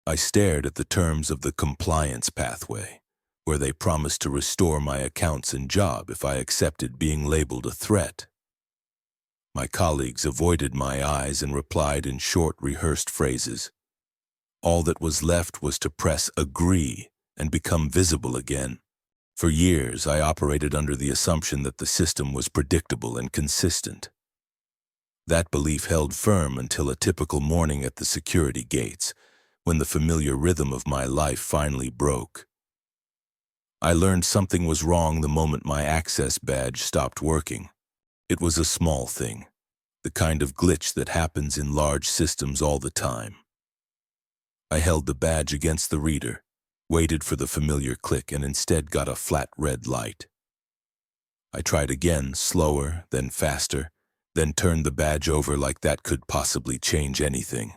I stared at the terms of the compliance pathway, where they promised to restore my accounts and job if I accepted being labeled a threat. My colleagues avoided my eyes and replied in short, rehearsed phrases. All that was left was to press agree and become visible again. For years, I operated under the assumption that the system was predictable and consistent. That belief held firm until a typical morning at the security gates, when the familiar rhythm of my life finally broke. I learned something was wrong the moment my access badge stopped working. It was a small thing, the kind of glitch that happens in large systems all the time. I held the badge against the reader, waited for the familiar click, and instead got a flat red light. I tried again, slower, then faster, then turned the badge over like that could possibly change anything.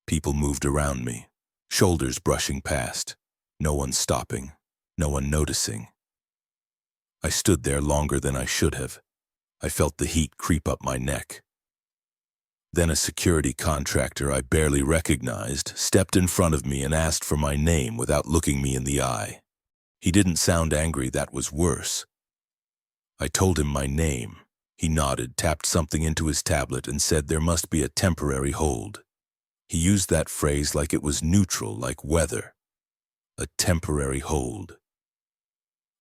People moved around me, shoulders brushing past, no one stopping, no one noticing. I stood there longer than I should have. I felt the heat creep up my neck. Then a security contractor I barely recognized stepped in front of me and asked for my name without looking me in the eye. He didn't sound angry, that was worse. I told him my name. He nodded, tapped something into his tablet, and said there must be a temporary hold. He used that phrase like it was neutral, like weather. A temporary hold.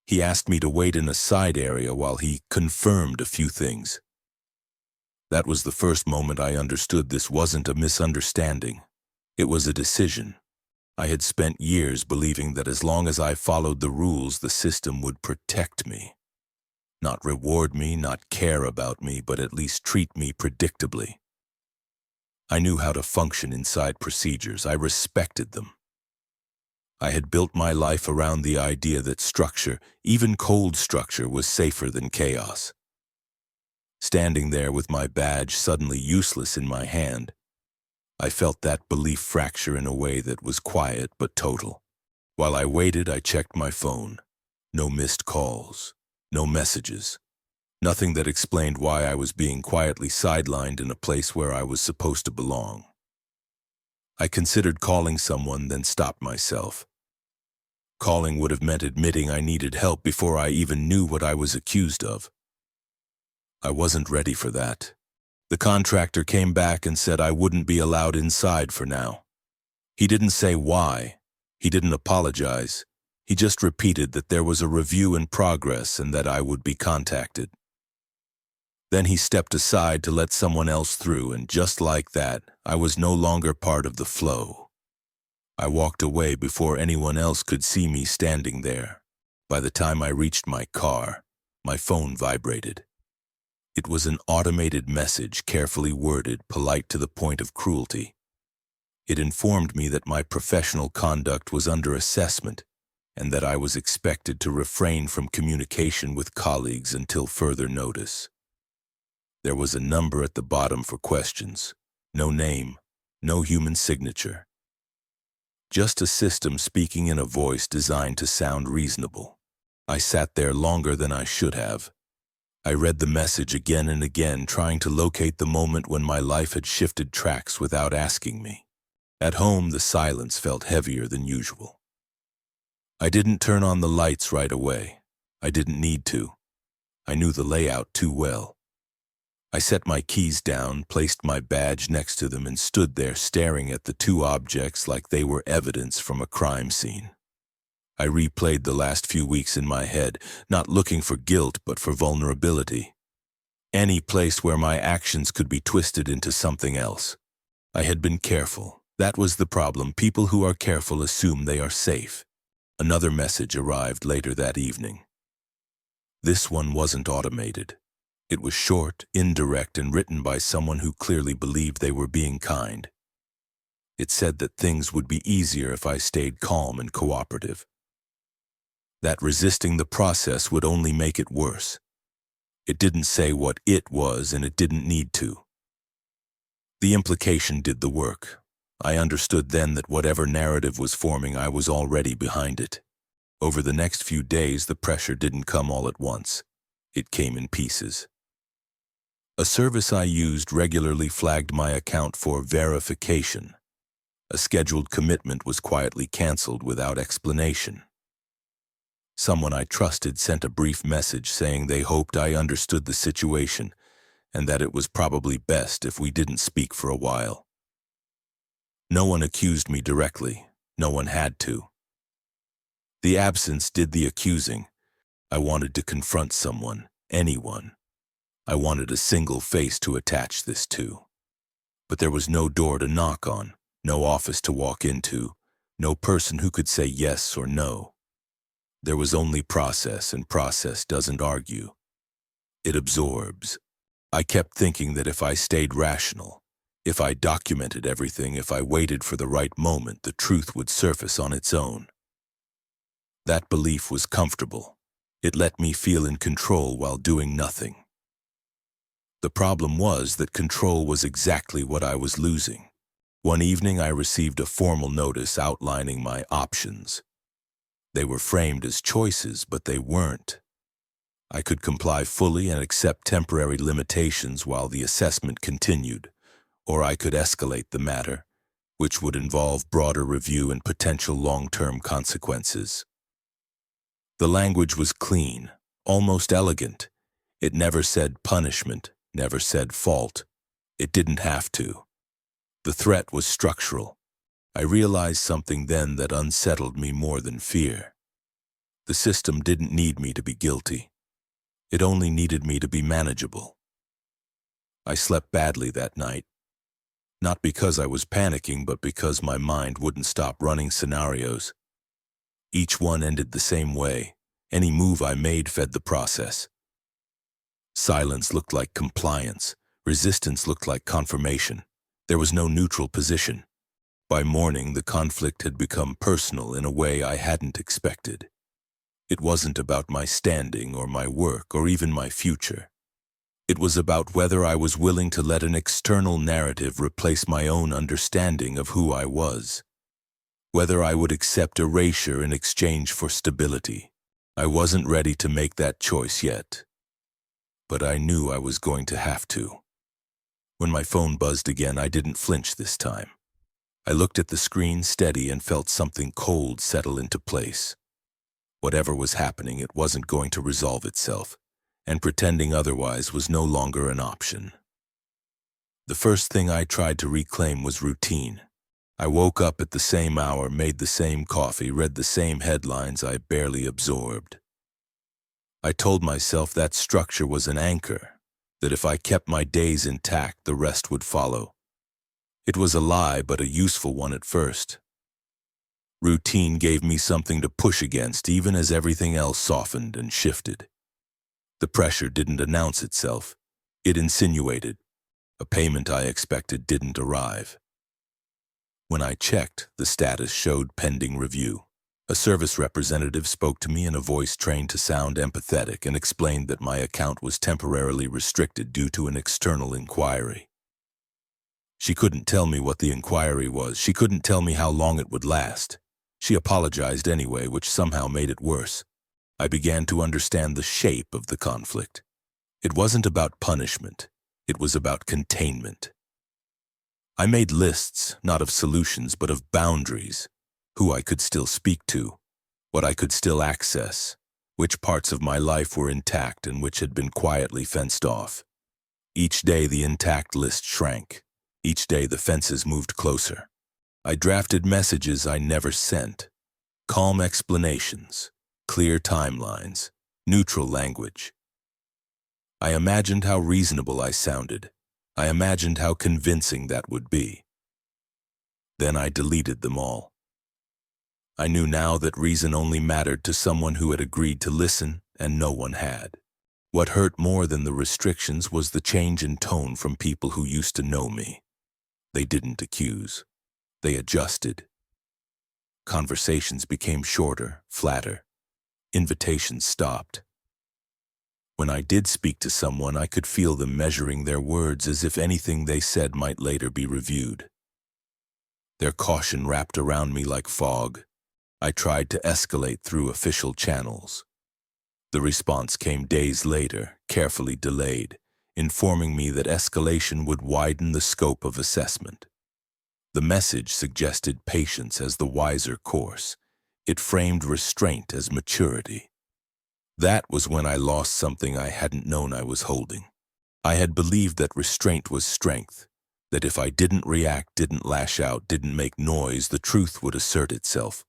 He asked me to wait in a side area while he confirmed a few things. That was the first moment I understood this wasn't a misunderstanding. It was a decision. I had spent years believing that as long as I followed the rules, the system would protect me. Not reward me, not care about me, but at least treat me predictably. I knew how to function inside procedures. I respected them. I had built my life around the idea that structure, even cold structure, was safer than chaos. Standing there with my badge suddenly useless in my hand, I felt that belief fracture in a way that was quiet but total. While I waited, I checked my phone. No missed calls, no messages, nothing that explained why I was being quietly sidelined in a place where I was supposed to belong. I considered calling someone, then stopped myself. Calling would have meant admitting I needed help before I even knew what I was accused of. I wasn't ready for that. The contractor came back and said I wouldn't be allowed inside for now. He didn't say why. He didn't apologize. He just repeated that there was a review in progress and that I would be contacted. Then he stepped aside to let someone else through, and just like that, I was no longer part of the flow. I walked away before anyone else could see me standing there. By the time I reached my car, my phone vibrated. It was an automated message, carefully worded, polite to the point of cruelty. It informed me that my professional conduct was under assessment and that I was expected to refrain from communication with colleagues until further notice. There was a number at the bottom for questions. No name, no human signature. Just a system speaking in a voice designed to sound reasonable. I sat there longer than I should have. I read the message again and again, trying to locate the moment when my life had shifted tracks without asking me. At home, the silence felt heavier than usual. I didn't turn on the lights right away. I didn't need to. I knew the layout too well. I set my keys down, placed my badge next to them, and stood there staring at the two objects like they were evidence from a crime scene. I replayed the last few weeks in my head, not looking for guilt but for vulnerability. Any place where my actions could be twisted into something else. I had been careful. That was the problem. People who are careful assume they are safe. Another message arrived later that evening. This one wasn't automated. It was short, indirect, and written by someone who clearly believed they were being kind. It said that things would be easier if I stayed calm and cooperative. That resisting the process would only make it worse. It didn't say what it was, and it didn't need to. The implication did the work. I understood then that whatever narrative was forming, I was already behind it. Over the next few days, the pressure didn't come all at once. It came in pieces. A service I used regularly flagged my account for verification. A scheduled commitment was quietly canceled without explanation. Someone I trusted sent a brief message saying they hoped I understood the situation and that it was probably best if we didn't speak for a while. No one accused me directly. No one had to. The absence did the accusing. I wanted to confront someone, anyone. I wanted a single face to attach this to. But there was no door to knock on, no office to walk into, no person who could say yes or no. There was only process, and process doesn't argue. It absorbs. I kept thinking that if I stayed rational, if I documented everything, if I waited for the right moment, the truth would surface on its own. That belief was comfortable. It let me feel in control while doing nothing. The problem was that control was exactly what I was losing. One evening I received a formal notice outlining my options. They were framed as choices, but they weren't. I could comply fully and accept temporary limitations while the assessment continued, or I could escalate the matter, which would involve broader review and potential long-term consequences. The language was clean, almost elegant. It never said punishment, never said fault. It didn't have to. The threat was structural. I realized something then that unsettled me more than fear. The system didn't need me to be guilty. It only needed me to be manageable. I slept badly that night. Not because I was panicking, but because my mind wouldn't stop running scenarios. Each one ended the same way. Any move I made fed the process. Silence looked like compliance. Resistance looked like confirmation. There was no neutral position. By morning, the conflict had become personal in a way I hadn't expected. It wasn't about my standing or my work or even my future. It was about whether I was willing to let an external narrative replace my own understanding of who I was. Whether I would accept erasure in exchange for stability. I wasn't ready to make that choice yet. But I knew I was going to have to. When my phone buzzed again, I didn't flinch this time. I looked at the screen steady and felt something cold settle into place. Whatever was happening, it wasn't going to resolve itself, and pretending otherwise was no longer an option. The first thing I tried to reclaim was routine. I woke up at the same hour, made the same coffee, read the same headlines I barely absorbed. I told myself that structure was an anchor, that if I kept my days intact, the rest would follow. It was a lie, but a useful one at first. Routine gave me something to push against, even as everything else softened and shifted. The pressure didn't announce itself. It insinuated. A payment I expected didn't arrive. When I checked, the status showed pending review. A service representative spoke to me in a voice trained to sound empathetic and explained that my account was temporarily restricted due to an external inquiry. She couldn't tell me what the inquiry was. She couldn't tell me how long it would last. She apologized anyway, which somehow made it worse. I began to understand the shape of the conflict. It wasn't about punishment. It was about containment. I made lists, not of solutions, but of boundaries. Who I could still speak to, what I could still access, which parts of my life were intact and which had been quietly fenced off. Each day the intact list shrank. Each day the fences moved closer. I drafted messages I never sent. Calm explanations, clear timelines, neutral language. I imagined how reasonable I sounded. I imagined how convincing that would be. Then I deleted them all. I knew now that reason only mattered to someone who had agreed to listen, and no one had. What hurt more than the restrictions was the change in tone from people who used to know me. They didn't accuse. They adjusted. Conversations became shorter, flatter. Invitations stopped. When I did speak to someone, I could feel them measuring their words as if anything they said might later be reviewed. Their caution wrapped around me like fog. I tried to escalate through official channels. The response came days later, carefully delayed, informing me that escalation would widen the scope of assessment. The message suggested patience as the wiser course. It framed restraint as maturity. That was when I lost something I hadn't known I was holding. I had believed that restraint was strength, that if I didn't react, didn't lash out, didn't make noise, the truth would assert itself.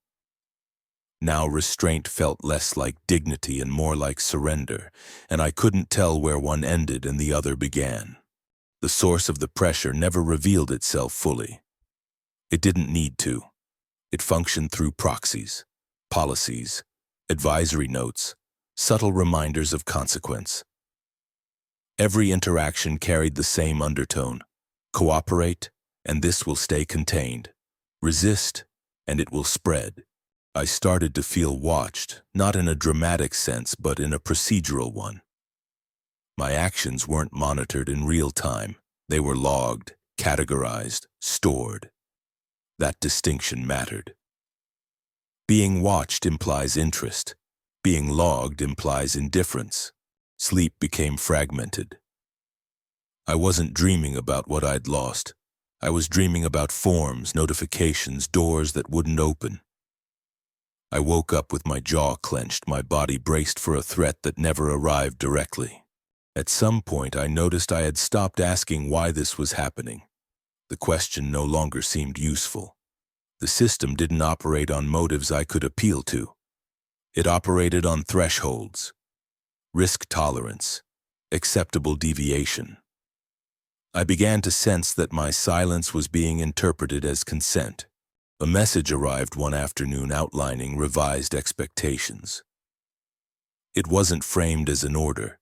Now restraint felt less like dignity and more like surrender, and I couldn't tell where one ended and the other began. The source of the pressure never revealed itself fully. It didn't need to. It functioned through proxies, policies, advisory notes, subtle reminders of consequence. Every interaction carried the same undertone. Cooperate, and this will stay contained. Resist, and it will spread. I started to feel watched, not in a dramatic sense, but in a procedural one. My actions weren't monitored in real time. They were logged, categorized, stored. That distinction mattered. Being watched implies interest. Being logged implies indifference. Sleep became fragmented. I wasn't dreaming about what I'd lost. I was dreaming about forms, notifications, doors that wouldn't open. I woke up with my jaw clenched, my body braced for a threat that never arrived directly. At some point, I noticed I had stopped asking why this was happening. The question no longer seemed useful. The system didn't operate on motives I could appeal to. It operated on thresholds, risk tolerance, acceptable deviation. I began to sense that my silence was being interpreted as consent. A message arrived one afternoon outlining revised expectations. It wasn't framed as an order.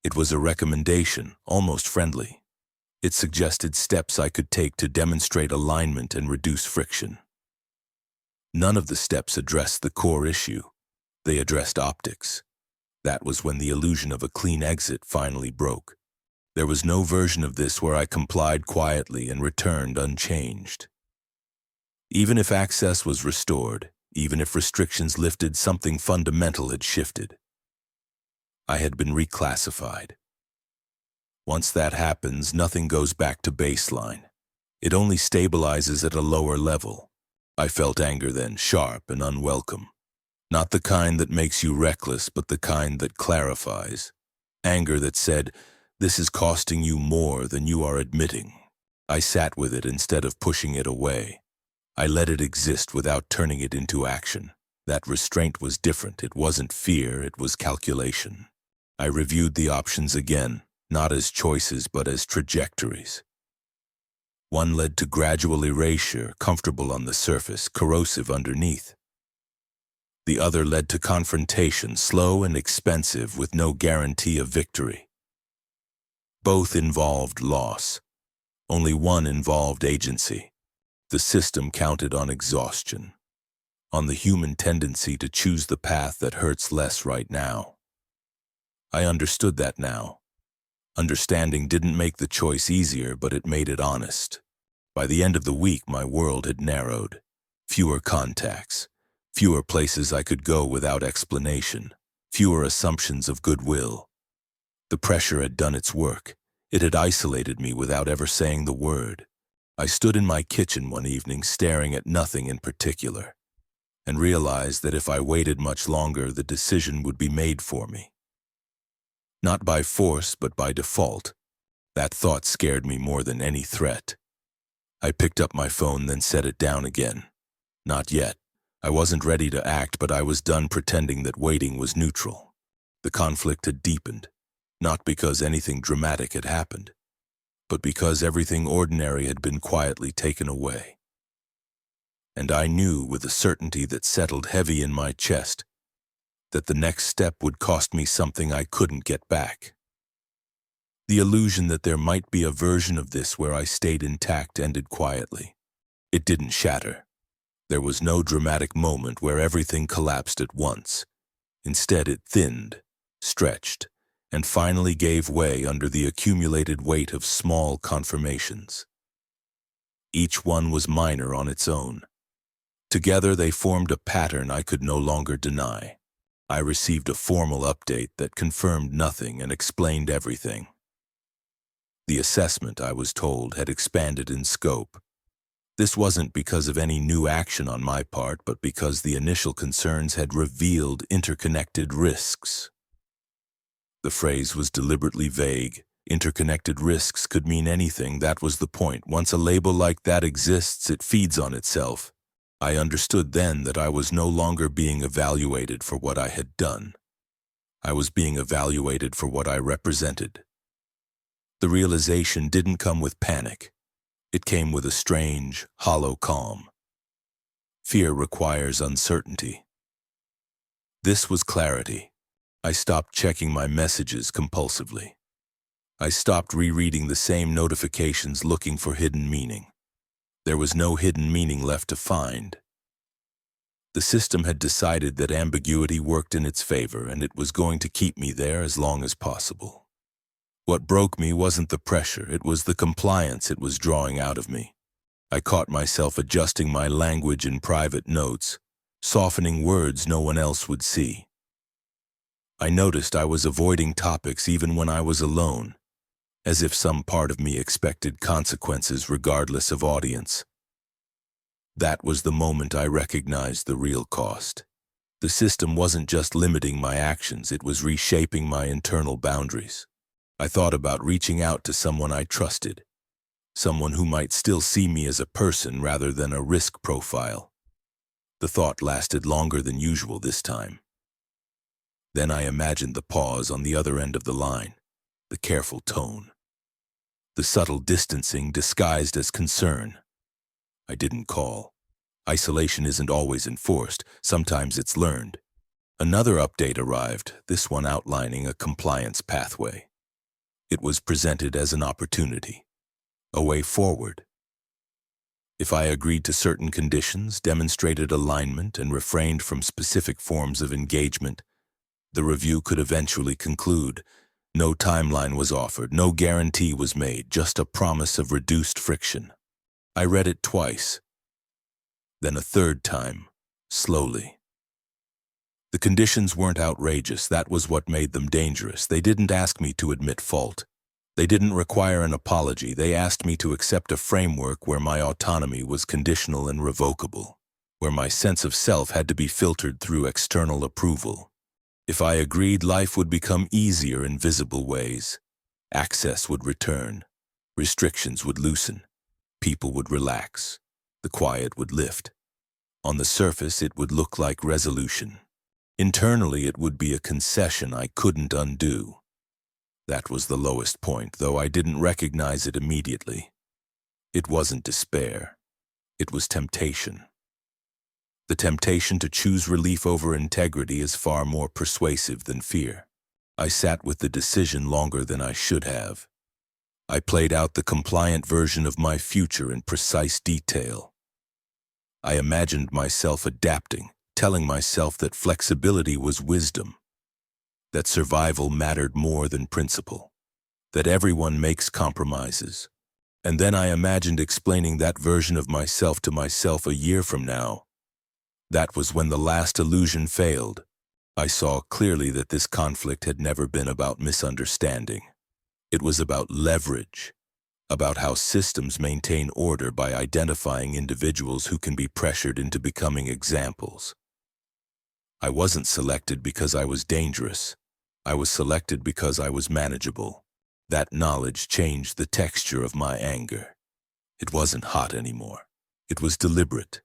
It was a recommendation, almost friendly. It suggested steps I could take to demonstrate alignment and reduce friction. None of the steps addressed the core issue. They addressed optics. That was when the illusion of a clean exit finally broke. There was no version of this where I complied quietly and returned unchanged. Even if access was restored, even if restrictions lifted, something fundamental had shifted. I had been reclassified. Once that happens, nothing goes back to baseline. It only stabilizes at a lower level. I felt anger then, sharp and unwelcome. Not the kind that makes you reckless, but the kind that clarifies. Anger that said, "This is costing you more than you are admitting." I sat with it instead of pushing it away. I let it exist without turning it into action. That restraint was different. It wasn't fear, it was calculation. I reviewed the options again, not as choices but as trajectories. One led to gradual erasure, comfortable on the surface, corrosive underneath. The other led to confrontation, slow and expensive, with no guarantee of victory. Both involved loss. Only one involved agency. The system counted on exhaustion, on the human tendency to choose the path that hurts less right now. I understood that now. Understanding didn't make the choice easier, but it made it honest. By the end of the week, my world had narrowed. Fewer contacts, fewer places I could go without explanation, fewer assumptions of goodwill. The pressure had done its work. It had isolated me without ever saying the word. I stood in my kitchen one evening staring at nothing in particular, and realized that if I waited much longer, the decision would be made for me. Not by force, but by default. That thought scared me more than any threat. I picked up my phone, then set it down again. Not yet. I wasn't ready to act, but I was done pretending that waiting was neutral. The conflict had deepened, not because anything dramatic had happened, but because everything ordinary had been quietly taken away. And I knew with a certainty that settled heavy in my chest that the next step would cost me something I couldn't get back. The illusion that there might be a version of this where I stayed intact ended quietly. It didn't shatter. There was no dramatic moment where everything collapsed at once. Instead, it thinned, stretched, and finally gave way under the accumulated weight of small confirmations. Each one was minor on its own. Together they formed a pattern I could no longer deny. I received a formal update that confirmed nothing and explained everything. The assessment, I was told, had expanded in scope. This wasn't because of any new action on my part, but because the initial concerns had revealed interconnected risks. The phrase was deliberately vague. Interconnected risks could mean anything, that was the point. Once a label like that exists, it feeds on itself. I understood then that I was no longer being evaluated for what I had done. I was being evaluated for what I represented. The realization didn't come with panic. It came with a strange, hollow calm. Fear requires uncertainty. This was clarity. I stopped checking my messages compulsively. I stopped rereading the same notifications looking for hidden meaning. There was no hidden meaning left to find. The system had decided that ambiguity worked in its favor, and it was going to keep me there as long as possible. What broke me wasn't the pressure, it was the compliance it was drawing out of me. I caught myself adjusting my language in private notes, softening words no one else would see. I noticed I was avoiding topics even when I was alone, as if some part of me expected consequences regardless of audience. That was the moment I recognized the real cost. The system wasn't just limiting my actions, it was reshaping my internal boundaries. I thought about reaching out to someone I trusted, someone who might still see me as a person rather than a risk profile. The thought lasted longer than usual this time. Then I imagined the pause on the other end of the line, the careful tone, the subtle distancing disguised as concern. I didn't call. Isolation isn't always enforced, sometimes it's learned. Another update arrived, this one outlining a compliance pathway. It was presented as an opportunity, a way forward. If I agreed to certain conditions, demonstrated alignment, and refrained from specific forms of engagement, the review could eventually conclude. No timeline was offered, no guarantee was made, just a promise of reduced friction. I read it twice, then a third time, slowly. The conditions weren't outrageous, that was what made them dangerous. They didn't ask me to admit fault. They didn't require an apology. They asked me to accept a framework where my autonomy was conditional and revocable, where my sense of self had to be filtered through external approval. If I agreed, life would become easier in visible ways. Access would return. Restrictions would loosen. People would relax. The quiet would lift. On the surface, it would look like resolution. Internally, it would be a concession I couldn't undo. That was the lowest point, though I didn't recognize it immediately. It wasn't despair. It was temptation. The temptation to choose relief over integrity is far more persuasive than fear. I sat with the decision longer than I should have. I played out the compliant version of my future in precise detail. I imagined myself adapting, telling myself that flexibility was wisdom, that survival mattered more than principle, that everyone makes compromises. And then I imagined explaining that version of myself to myself a year from now. That was when the last illusion failed. I saw clearly that this conflict had never been about misunderstanding. It was about leverage, about how systems maintain order by identifying individuals who can be pressured into becoming examples. I wasn't selected because I was dangerous. I was selected because I was manageable. That knowledge changed the texture of my anger. It wasn't hot anymore. It was deliberate.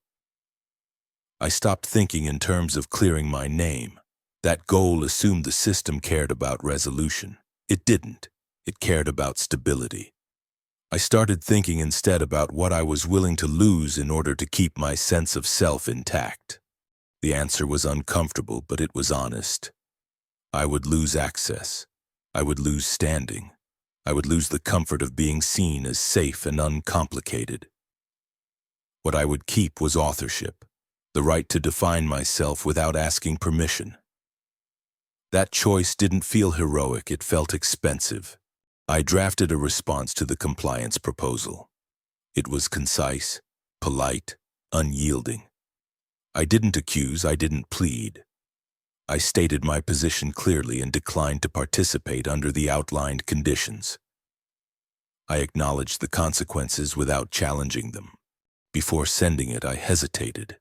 I stopped thinking in terms of clearing my name. That goal assumed the system cared about resolution. It didn't. It cared about stability. I started thinking instead about what I was willing to lose in order to keep my sense of self intact. The answer was uncomfortable, but it was honest. I would lose access. I would lose standing. I would lose the comfort of being seen as safe and uncomplicated. What I would keep was authorship, the right to define myself without asking permission. That choice didn't feel heroic, it felt expensive. I drafted a response to the compliance proposal. It was concise, polite, unyielding. I didn't accuse, I didn't plead. I stated my position clearly and declined to participate under the outlined conditions. I acknowledged the consequences without challenging them. Before sending it, I hesitated.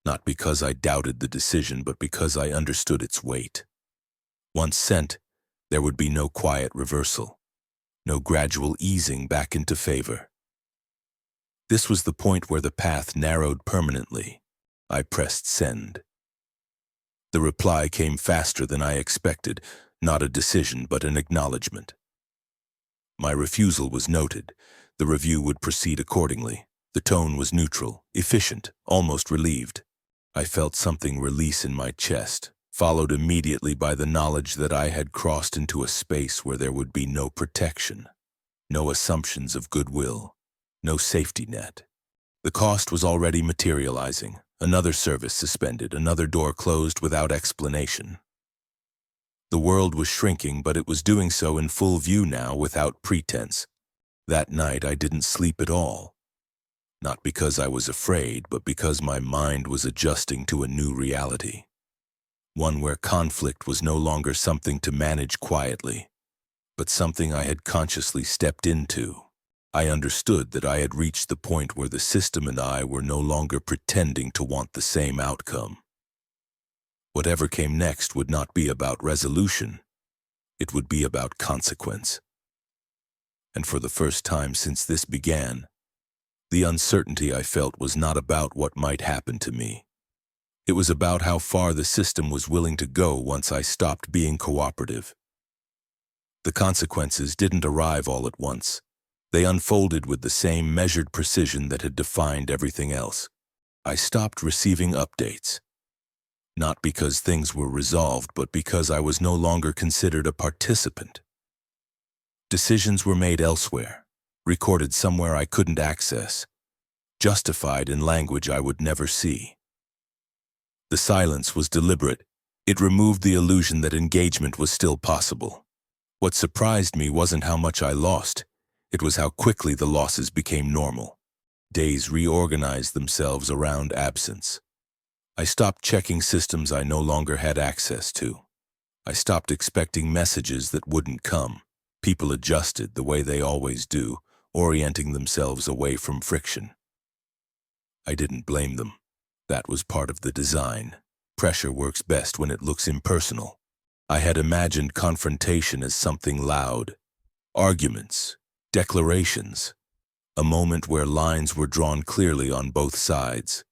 Not because I doubted the decision, but because I understood its weight. Once sent, there would be no quiet reversal, no gradual easing back into favor. This was the point where the path narrowed permanently. I pressed send. The reply came faster than I expected, not a decision but an acknowledgement. My refusal was noted. The review would proceed accordingly. The tone was neutral, efficient, almost relieved. I felt something release in my chest, followed immediately by the knowledge that I had crossed into a space where there would be no protection, no assumptions of goodwill, no safety net. The cost was already materializing. Another service suspended, another door closed without explanation. The world was shrinking, but it was doing so in full view now, without pretense. That night I didn't sleep at all. Not because I was afraid, but because my mind was adjusting to a new reality. One where conflict was no longer something to manage quietly, but something I had consciously stepped into. I understood that I had reached the point where the system and I were no longer pretending to want the same outcome. Whatever came next would not be about resolution. It would be about consequence. And for the first time since this began, the uncertainty I felt was not about what might happen to me. It was about how far the system was willing to go once I stopped being cooperative. The consequences didn't arrive all at once. They unfolded with the same measured precision that had defined everything else. I stopped receiving updates. Not because things were resolved, but because I was no longer considered a participant. Decisions were made elsewhere, recorded somewhere I couldn't access, justified in language I would never see. The silence was deliberate. It removed the illusion that engagement was still possible. What surprised me wasn't how much I lost. It was how quickly the losses became normal. Days reorganized themselves around absence. I stopped checking systems I no longer had access to. I stopped expecting messages that wouldn't come. People adjusted the way they always do, orienting themselves away from friction. I didn't blame them. That was part of the design. Pressure works best when it looks impersonal. I had imagined confrontation as something loud. Arguments, declarations, a moment where lines were drawn clearly on both sides.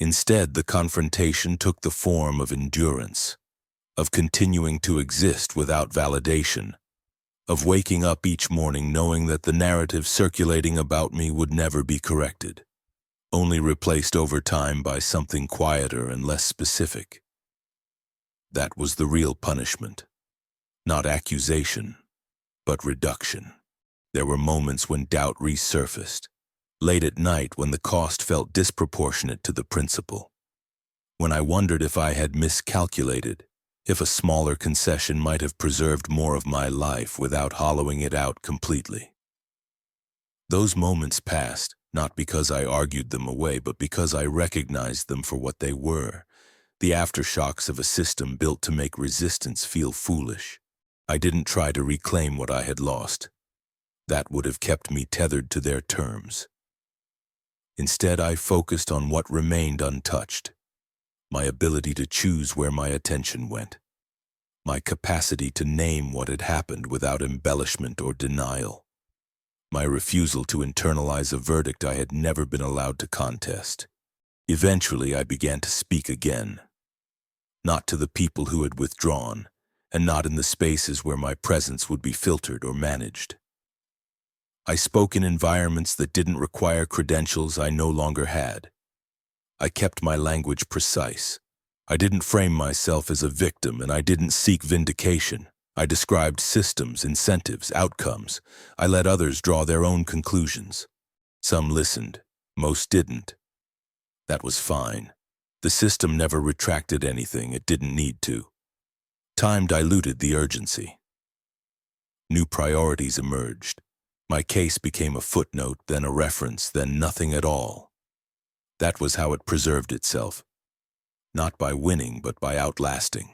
Instead, the confrontation took the form of endurance, of continuing to exist without validation, of waking up each morning knowing that the narrative circulating about me would never be corrected, only replaced over time by something quieter and less specific. That was the real punishment. Not accusation, but reduction. There were moments when doubt resurfaced, late at night when the cost felt disproportionate to the principle, when I wondered if I had miscalculated, if a smaller concession might have preserved more of my life without hollowing it out completely. Those moments passed, not because I argued them away, but because I recognized them for what they were, the aftershocks of a system built to make resistance feel foolish. I didn't try to reclaim what I had lost. That would have kept me tethered to their terms. Instead, I focused on what remained untouched. My ability to choose where my attention went. My capacity to name what had happened without embellishment or denial. My refusal to internalize a verdict I had never been allowed to contest. Eventually, I began to speak again. Not to the people who had withdrawn, and not in the spaces where my presence would be filtered or managed. I spoke in environments that didn't require credentials I no longer had. I kept my language precise. I didn't frame myself as a victim, and I didn't seek vindication. I described systems, incentives, outcomes. I let others draw their own conclusions. Some listened, most didn't. That was fine. The system never retracted anything it didn't need to. Time diluted the urgency. New priorities emerged. My case became a footnote, then a reference, then nothing at all. That was how it preserved itself. Not by winning, but by outlasting.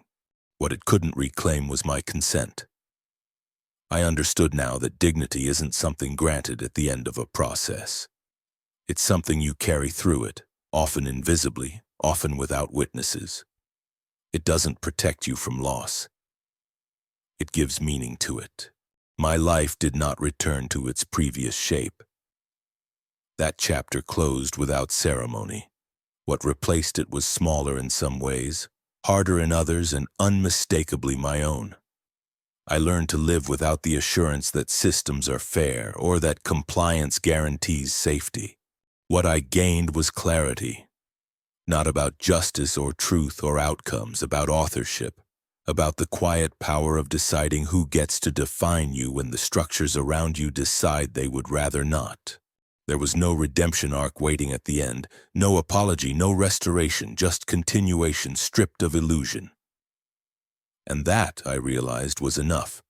What it couldn't reclaim was my consent. I understood now that dignity isn't something granted at the end of a process. It's something you carry through it, often invisibly, often without witnesses. It doesn't protect you from loss. It gives meaning to it. My life did not return to its previous shape. That chapter closed without ceremony. What replaced it was smaller in some ways, harder in others, and unmistakably my own. I learned to live without the assurance that systems are fair or that compliance guarantees safety. What I gained was clarity, not about justice or truth or outcomes, about authorship, about the quiet power of deciding who gets to define you when the structures around you decide they would rather not. There was no redemption arc waiting at the end, no apology, no restoration, just continuation stripped of illusion. And that, I realized, was enough.